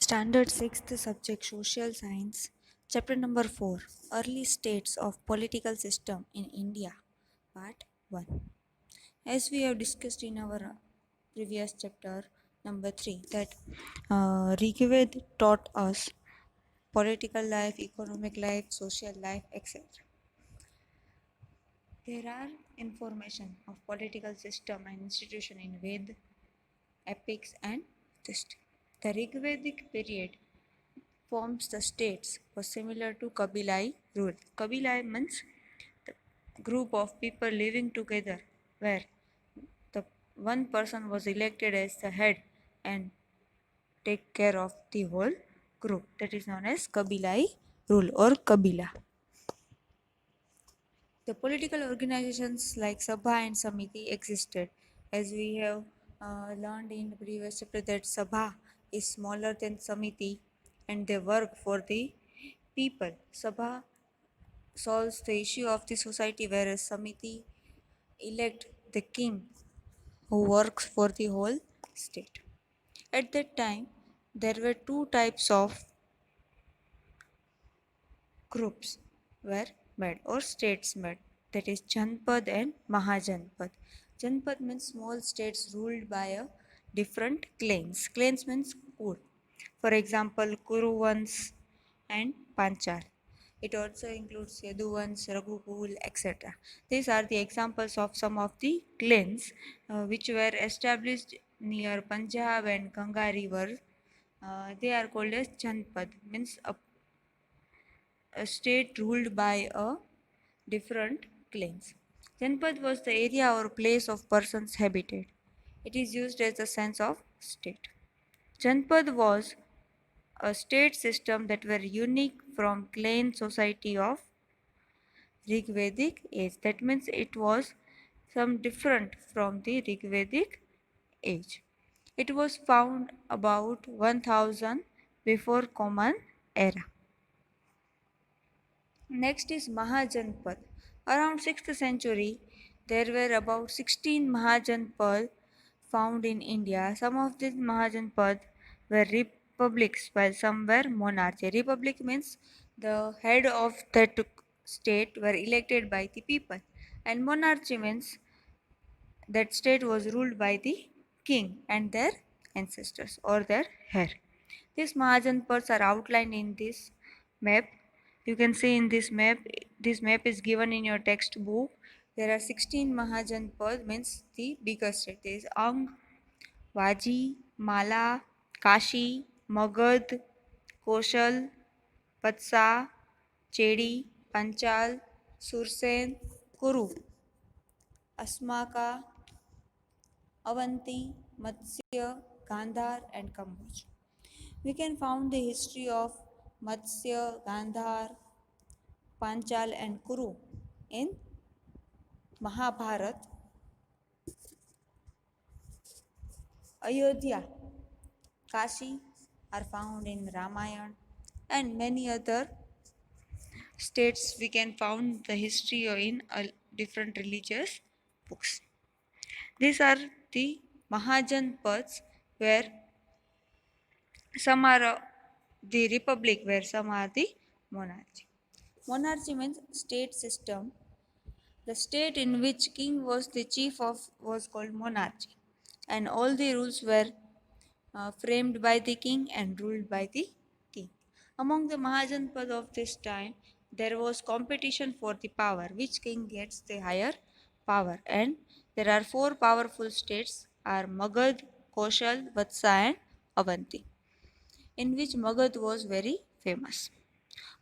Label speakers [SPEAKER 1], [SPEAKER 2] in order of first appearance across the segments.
[SPEAKER 1] Standard 6th subject Social Science, Chapter number 4, Early States of Political System in India, Part 1. As we have discussed in our previous chapter number 3, that Rigved taught us political life, economic life, social life, etc. There are information of political system and institution in Ved, epics and Avesta. The Rigvedic period forms the states was similar to Kabilai rule. Kabilai means the group of people living together where the one person was elected as the head and take care of the whole group. That is known as Kabilai rule or Kabila. The political organizations like Sabha and Samiti existed. As we have learned in the previous chapter that Sabha is smaller than Samiti and they work for the people. Sabha solves the issue of the society, whereas Samiti elect the king who works for the whole state. At that time, there were two types of groups were made or states made, that is Janpad and Mahajanpad. Janpad means small states ruled by a different clans. Clans means Kur. For example, Kuruvans and Panchal. It also includes Yaduvans, Raghukul, etc. These are the examples of some of the clans which were established near Punjab and Ganga river. They are called as Janpad, means a state ruled by a different clans. Janpad was the area or place of persons habited. It is used as a sense of state. Janpad was a state system that were unique from clan society of Rigvedic age. That means it was some different from the Rigvedic age. It was found about 1000 before Common Era. Next is Mahajanpad. Around 6th century, there were about 16 Mahajanpad found in India. Some of these Mahajanpad were republics while some were monarchy. Republic means the head of that state were elected by the people, and monarchy means that state was ruled by the king and their ancestors or their heir. These Mahajanpads are outlined in this map. You can see in this map is given in your textbook. There are 16 Mahajanpad, means the biggest state. There is Ang, Vaji, Mala, Kashi, Magad, Koshal, Vatsa, Chedi, Panchal, Sursen, Kuru, Asmaka, Avanti, Matsya, Gandhar and Kamboj. We can found the history of Matsya, Gandhar, Panchal and Kuru in Mahabharat. Ayodhya, Kashi are found in Ramayana and many other states we can found the history in different religious books. These are the Mahajanpads where some are the republic, where some are the monarchy. Monarchy means state system. The state in which king was the chief of was called monarchy, and all the rules were framed by the king and ruled by the king. Among the Mahajanpad of this time, there was competition for the power, which king gets the higher power, and there are four powerful states are Magad, Koshal, Vatsa and Avanti, in which Magad was very famous.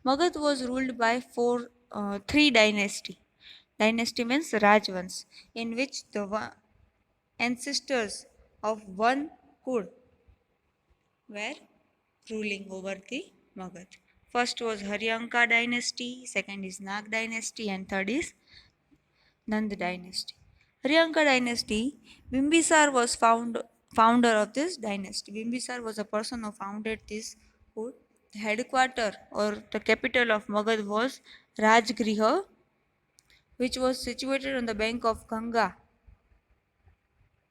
[SPEAKER 1] Magad was ruled by three dynasty. Dynasty means Rajvans, in which the ancestors of one Kud were ruling over the Magad. First was Haryanka dynasty, second is Nag dynasty, and third is Nand dynasty. Haryanka dynasty, Bimbisar was founder of this dynasty. Bimbisar was a person who founded this Kud. The headquarter or the capital of Magad was Rajgriha, which was situated on the bank of Ganga.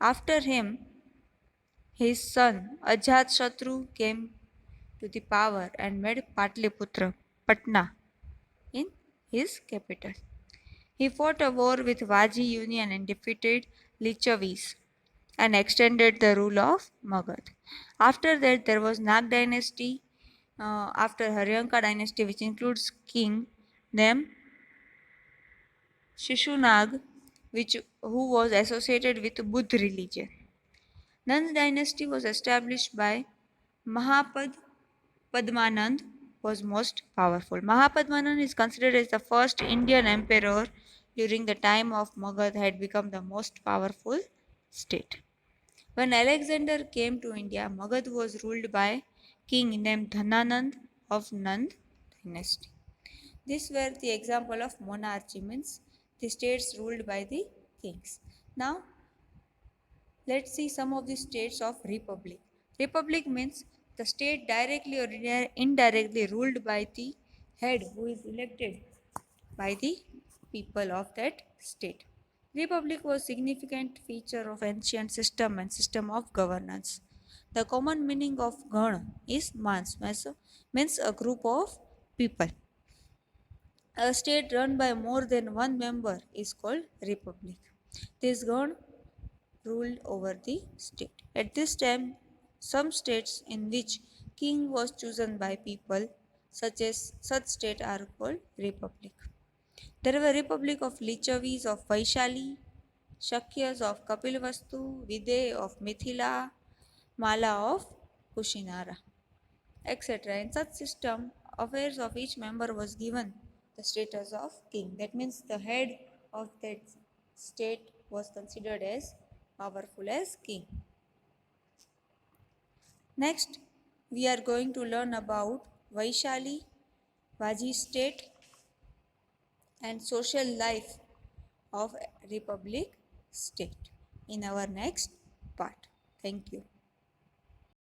[SPEAKER 1] After him, his son Ajat Shatru came to the power and made Patliputra, Patna, in his capital. He fought a war with Vaji Union and defeated Lichavis and extended the rule of Magad. After that, there was Nag dynasty, after Haryanka dynasty, which includes king named Shishunag, who was associated with Buddha religion. Nand dynasty was established by Mahapad Padmanand was most powerful. Mahapadmanand is considered as the first Indian emperor during the time of Magad had become the most powerful state. When Alexander came to India, Magad was ruled by king named Dhananand of Nand dynasty. These were the example of monarchy, means the states ruled by the kings. Now let's see some of the states of republic. Republic means the state directly or indirectly ruled by the head who is elected by the people of that state. Republic was significant feature of ancient system and system of governance. The common meaning of Gan is mans, means a group of people. A state run by more than one member is called republic. This Gan ruled over the state. At this time, some states in which king was chosen by people, such states are called republic. There were republic of Lichavis of Vaishali, Shakyas of Kapilvastu, Vide of Mithila, Mala of Kushinara, etc. In such system, affairs of each member was given the status of king. That means the head of that state was considered as powerful as king. Next, we are going to learn about Vaishali, Vaji state and social life of Republic state in our next part. Thank you.